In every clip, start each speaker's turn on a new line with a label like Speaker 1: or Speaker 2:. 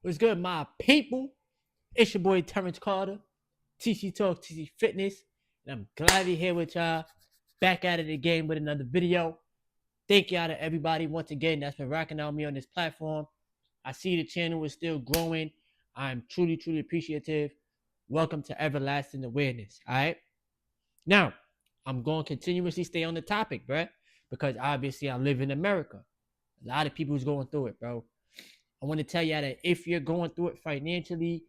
Speaker 1: What's good, my people? It's your boy Terrence Carter, TC Talk, TC Fitness, and I'm glad to be here with y'all. Back at it again with another video. Thank y'all to everybody once again that's been rocking out me on this platform. I see the channel is still growing. I'm truly, truly appreciative. Welcome to Everlasting Awareness. All right. Now, I'm going to continuously stay on the topic, bruh, because obviously I live in America. A lot of people's going through it, bro. I want to tell y'all that if you're going through it financially,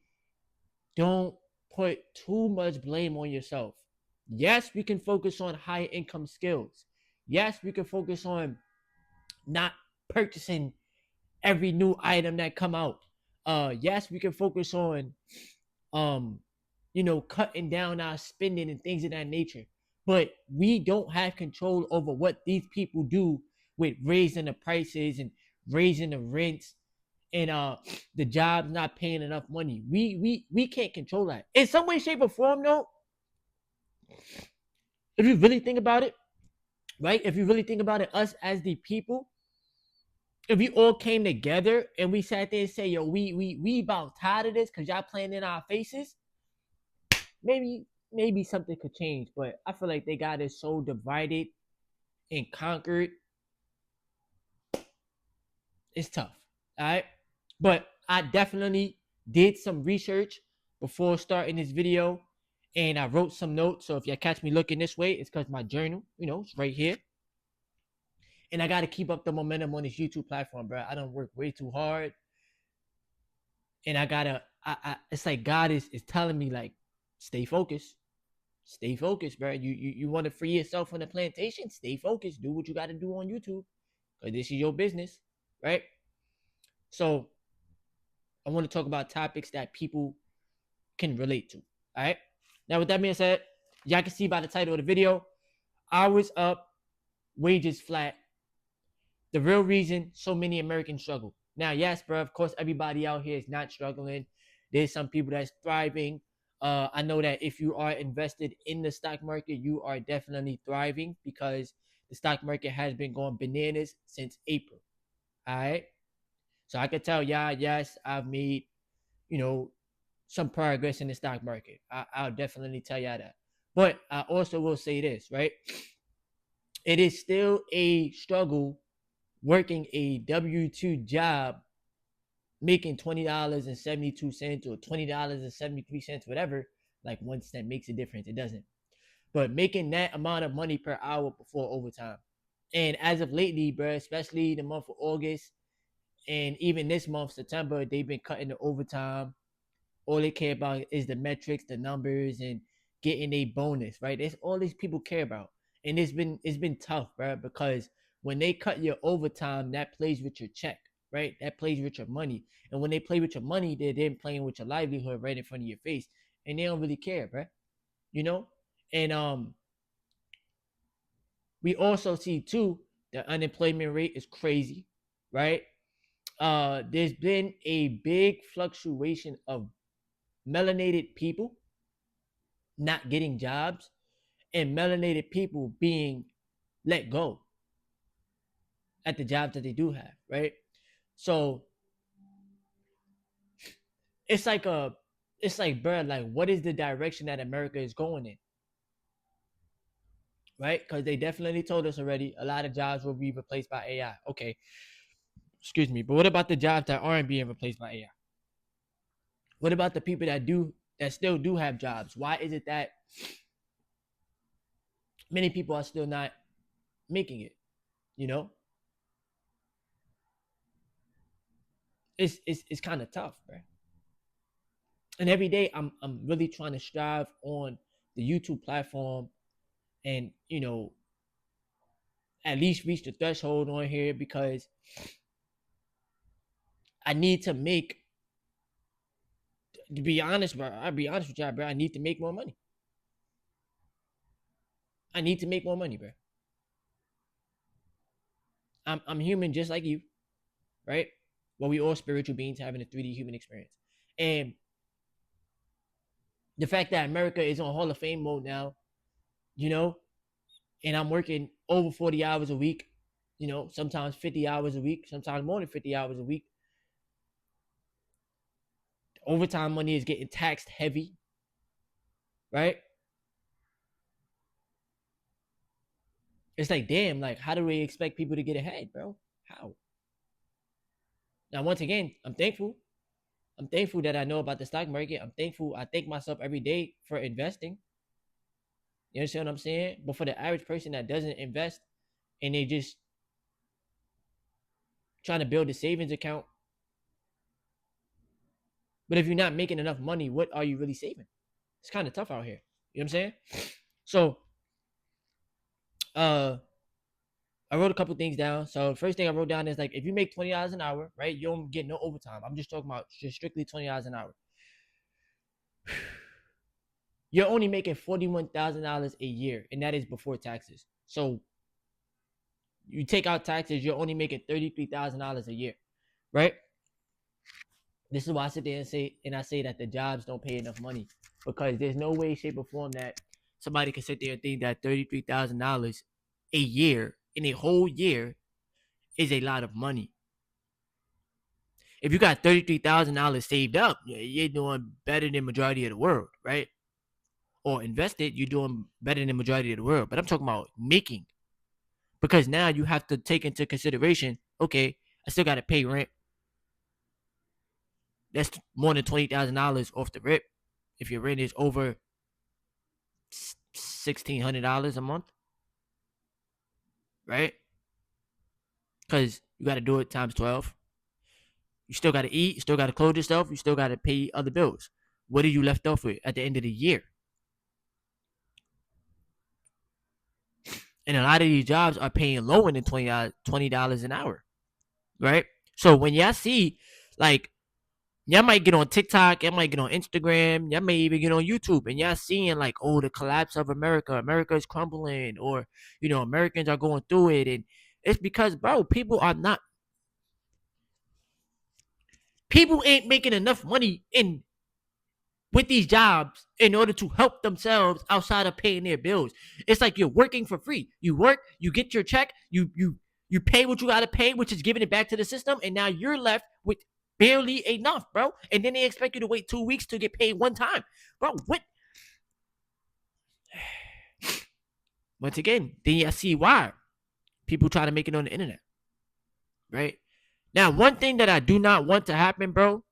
Speaker 1: don't put too much blame on yourself. Yes, we can focus on high income skills. Yes, we can focus on not purchasing every new item that come out. Yes, we can focus on um cutting down our spending and things of that nature. But we don't have control over what these people do with raising the prices and raising the rents and the job's not paying enough money. We can't control that. In some way, shape, or form, though, if you really think about it, right? If you really think about it, us as the people, if we all came together and we sat there and say, yo, we about tired of this because y'all playing in our faces, maybe something could change. But I feel like they got us so divided and conquered. It's tough. All right. But I definitely did some research before starting this video and I wrote some notes. So if you catch me looking this way, it's because my journal, it's right here. And I got to keep up the momentum on this YouTube platform, bro. I don't work way too hard. And I gotta, it's like God is telling me, like, stay focused. Stay focused, bro. You want to free yourself from the plantation? Stay focused. Do what you got to do on YouTube. Because this is your business, right? So I want to talk about topics that people can relate to. All right. Now, with that being said, y'all can see by the title of the video, hours up, wages flat. The real reason so many Americans struggle. Now, yes, bro, of course, everybody out here is not struggling. There's some people that's thriving. I know that if you are invested in the stock market, you are definitely thriving because the stock market has been going bananas since April. All right. So I can tell y'all, yes, I've made, you know, some progress in the stock market. I'll definitely tell y'all that. But I also will say this, right? It is still a struggle working a W-2 job, making $20.72 or $20.73, whatever. Like 1 cent makes a difference. It doesn't. But making that amount of money per hour before overtime. And as of lately, bro, especially the month of August and even this month, September, they've been cutting the overtime. All they care about is the metrics, the numbers, and getting a bonus, right? That's all these people care about. And it's been tough, bro, because when they cut your overtime, that plays with your check, right? That plays with your money. And when they play with your money, they're then playing with your livelihood right in front of your face. And they don't really care, bro. You know? And we also see too the unemployment rate is crazy, right? There's been a big fluctuation of melanated people not getting jobs and melanated people being let go at the jobs that they do have, right? So it's like bro, like what is the direction that America is going in, right? Because they definitely told us already a lot of jobs will be replaced by AI. Okay, excuse me, but what about the jobs that aren't being replaced by AI? What about the people that still do have jobs? Why is it that many people are still not making it? You know, it's kind of tough, bro. And every day I'm really trying to strive on the YouTube platform and at least reach the threshold on here because I need to make, to be honest, bro. I'll be honest with y'all, bro. I need to make more money. I need to make more money, bro. I'm human just like you, right? Well, we all spiritual beings having a 3D human experience. And the fact that America is on Hall of Fame mode now, you know, and I'm working over 40 hours a week, sometimes 50 hours a week, sometimes more than 50 hours a week. Overtime money is getting taxed heavy, right? It's like, damn, like, how do we expect people to get ahead, bro? How? Now, once again, I'm thankful. I'm thankful that I know about the stock market. I'm thankful. I thank myself every day for investing. You understand what I'm saying? But for the average person that doesn't invest and they just trying to build a savings account, but if you're not making enough money, what are you really saving? It's kind of tough out here. You know what I'm saying? So, uh, I wrote a couple things down. So, first thing I wrote down is like, if you make $20 an hour, right, you don't get no overtime. I'm just talking about just strictly $20 an hour. You're only making $41,000 a year, and that is before taxes. So, you take out taxes, you're only making $33,000 a year, right? This is why I sit there and I say that the jobs don't pay enough money, because there's no way, shape, or form that somebody can sit there and think that $33,000 a year in a whole year is a lot of money. If you got $33,000 saved up, you're doing better than majority of the world, right? Or invested, you're doing better than the majority of the world. But I'm talking about making, because now you have to take into consideration, okay, I still got to pay rent. That's more than $20,000 off the rip. If your rent is over $1,600 a month, right? Because you got to do it times 12. You still got to eat. You still got to clothe yourself. You still got to pay other bills. What are you left off with at the end of the year? And a lot of these jobs are paying lower than $20 an hour, right? So when y'all see, like, y'all might get on TikTok, y'all might get on Instagram, y'all may even get on YouTube, and y'all seeing like, oh, the collapse of America, America is crumbling, or Americans are going through it, and it's because, bro, people ain't making enough money in with these jobs in order to help themselves outside of paying their bills. It's like you're working for free. You work, you get your check, you pay what you gotta pay, which is giving it back to the system, and now you're left with barely enough, bro. And then they expect you to wait 2 weeks to get paid one time, bro. What? Once again, then you see why people try to make it on the internet, right? Now, one thing that I do not want to happen, bro,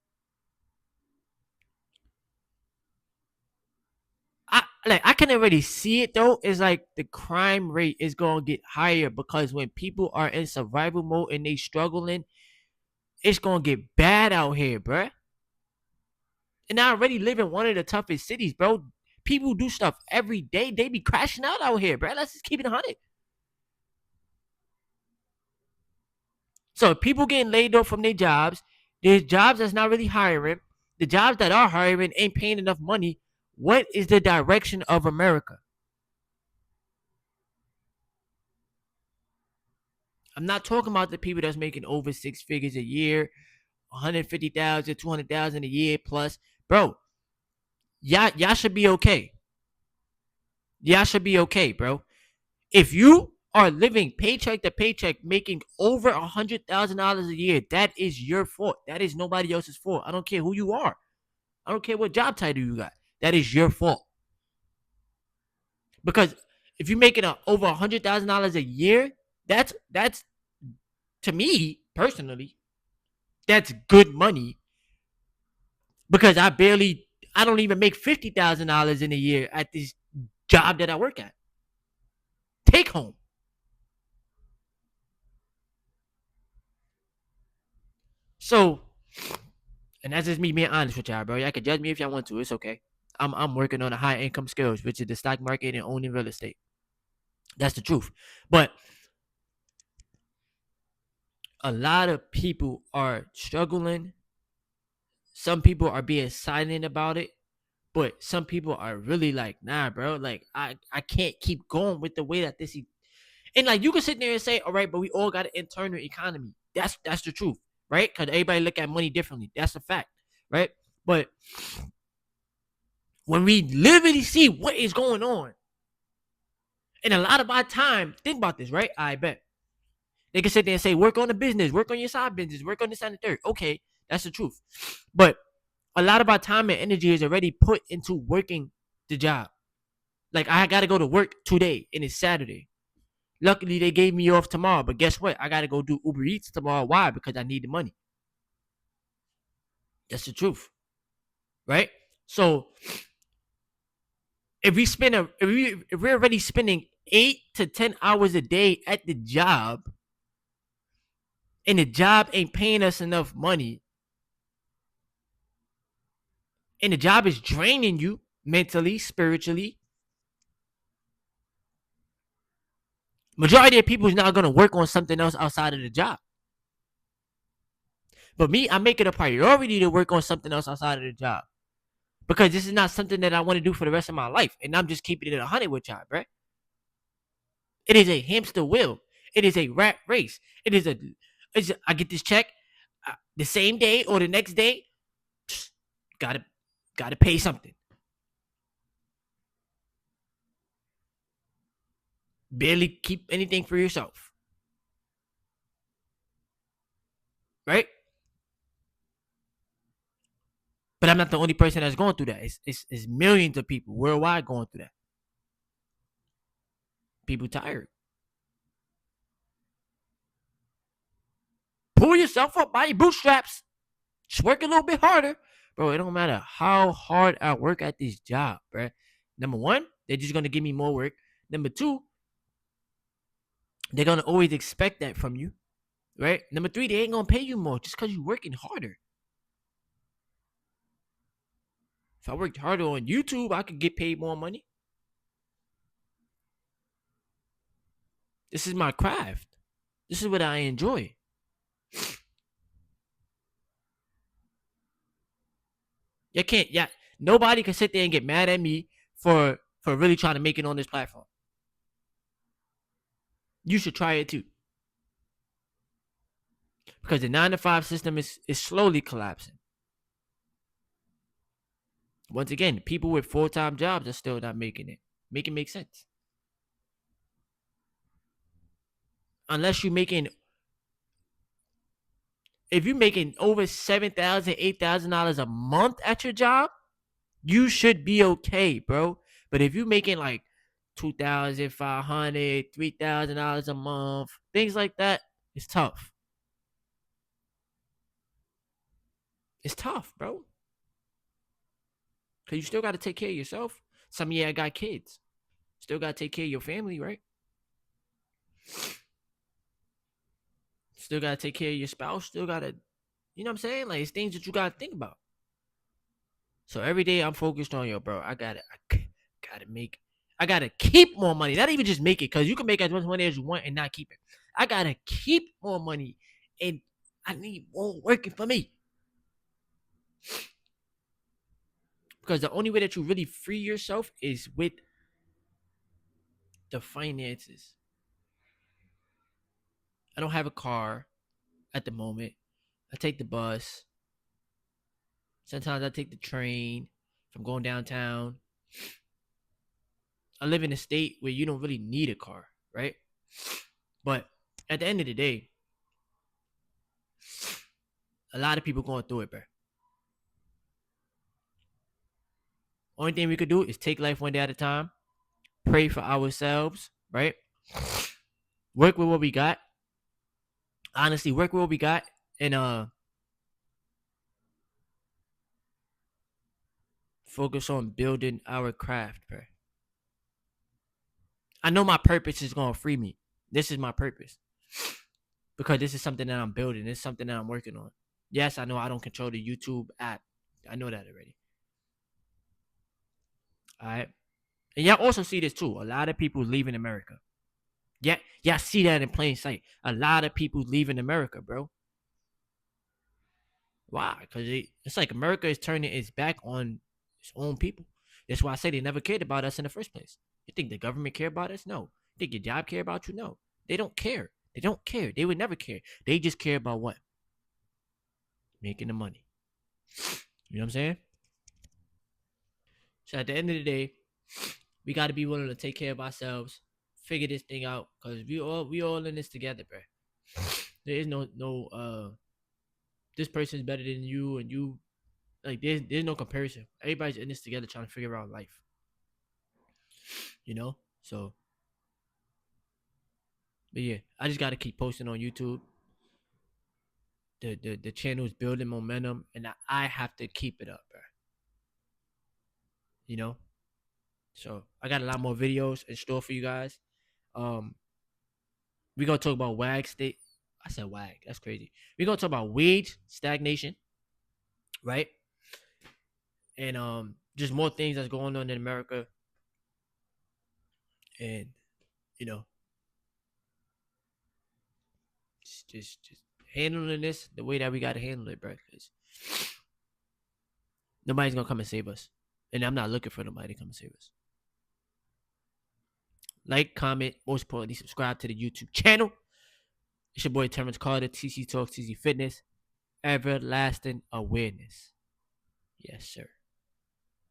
Speaker 1: I can already see it though. Is like the crime rate is gonna get higher, because when people are in survival mode and they struggling, it's gonna get bad out here, bro. And I already live in one of the toughest cities, bro. People do stuff every day. They be crashing out here, bro. Let's just keep it 100. So if people getting laid off from their jobs, there's jobs that's not really hiring. The jobs that are hiring ain't paying enough money. What is the direction of America? I'm not talking about the people that's making over 6 figures a year, 150,000, 200,000 a year plus. Bro, y'all should be okay. Y'all should be okay, bro. If you are living paycheck to paycheck, making over $100,000 a year, that is your fault. That is nobody else's fault. I don't care who you are. I don't care what job title you got. That is your fault. Because if you're making over $100,000 a year, that's to me personally, that's good money. Because I don't even make $50,000 in a year at this job that I work at. Take home. So, and that's just me being honest with y'all, bro. Y'all can judge me if y'all want to. It's okay. I'm working on a high income skills, which is the stock market and owning real estate. That's the truth. But a lot of people are struggling. Some people are being silent about it, but some people are really like, nah, bro. Like I can't keep going with the way that this is. And like you can sit there and say, all right, but we all got an internal economy. That's the truth, right? Because everybody look at money differently. That's a fact, right? But when we literally see what is going on, and a lot of our time, think about this, right? I bet they can sit there and say, work on the business, work on your side business, work on this and the third. Okay, that's the truth. But A lot of our time and energy is already put into working the job. Like I gotta go to work today and it's Saturday. Luckily they gave me off tomorrow, but guess what? I gotta go do Uber Eats tomorrow. Why? Because I need the money. That's the truth, right? So if we're already spending 8 to 10 hours a day at the job, and the job ain't paying us enough money, and the job is draining you mentally, spiritually, majority of people is not gonna work on something else outside of the job. But me, I make it a priority to work on something else outside of the job because this is not something that I want to do for the rest of my life, and I'm just keeping it 100 with y'all, right? It is a hamster wheel. It is a rat race. I get this check the same day or the next day. Gotta gotta pay something. Barely keep anything for yourself, right? But I'm not the only person that's going through that. It's millions of people worldwide going through that. People tired. Pull yourself up by your bootstraps. Just work a little bit harder. Bro, it don't matter how hard I work at this job, bro. Number one, they're just gonna give me more work. Number two, they're gonna always expect that from you, right? Number three, they ain't gonna pay you more just because you're working harder. If I worked harder on YouTube, I could get paid more money. This is my craft. This is what I enjoy. You can't, yeah. Nobody can sit there and get mad at me for really trying to make it on this platform. You should try it too. Because the 9 to 5 system is slowly collapsing. Once again, people with full-time jobs are still not making it. Make it make sense. Unless you're making, if you're making over $7,000, $8,000 a month at your job, you should be okay, bro. But if you're making like $2,500, $3,000 a month, things like that, it's tough. It's tough, bro. Cause you still got to take care of yourself. Some of you got kids. Still got to take care of your family, right? Still got to take care of your spouse. Still got to, you know what I'm saying? Like, it's things that you got to think about. So every day I'm focused on, bro, I gotta keep more money. Not even just make it, because you can make as much money as you want and not keep it. I gotta keep more money, and I need more working for me. Because the only way that you really free yourself is with the finances. I don't have a car at the moment. I take the bus. Sometimes I take the train if I'm going downtown. I live in a state where you don't really need a car, right? But at the end of the day, a lot of people going through it, bro. Only thing we could do is take life one day at a time, pray for ourselves, right? Work with what we got. Honestly, work with what we got, and focus on building our craft, bro. I know my purpose is gonna free me. This is my purpose. Because this is something that I'm building. This is something that I'm working on. Yes, I know I don't control the YouTube app. I know that already. All right. And y'all also see this too. A lot of people leaving America. Yeah, y'all see that in plain sight. A lot of people leaving America, bro. Why? Because it's like America is turning its back on its own people. That's why I say they never cared about us in the first place. You think the government care about us? No. You think your job care about you? No. They don't care. They don't care. They would never care. They just care about what? Making the money. You know what I'm saying? So at the end of the day, we got to be willing to take care of ourselves, figure this thing out, because we all in this together, bro. There is no this person's better than you, and you Like there's no comparison. Everybody's in this together trying to figure out life. You know? So but yeah, I just gotta keep posting on YouTube. The channel is building momentum and I have to keep it up, bro. You know? So I got a lot more videos in store for you guys. We're gonna talk about wag state. I said wag, that's crazy. We're gonna talk about wage stagnation, right? And just more things that's going on in America. And you know, just handling this the way that we gotta handle it, bro. Because nobody's gonna come and save us. And I'm not looking for nobody to come and save us. Like, comment, most importantly, subscribe to the YouTube channel. It's your boy Terrence Carter, TC Talks, TC Fitness, everlasting awareness. Yes, sir.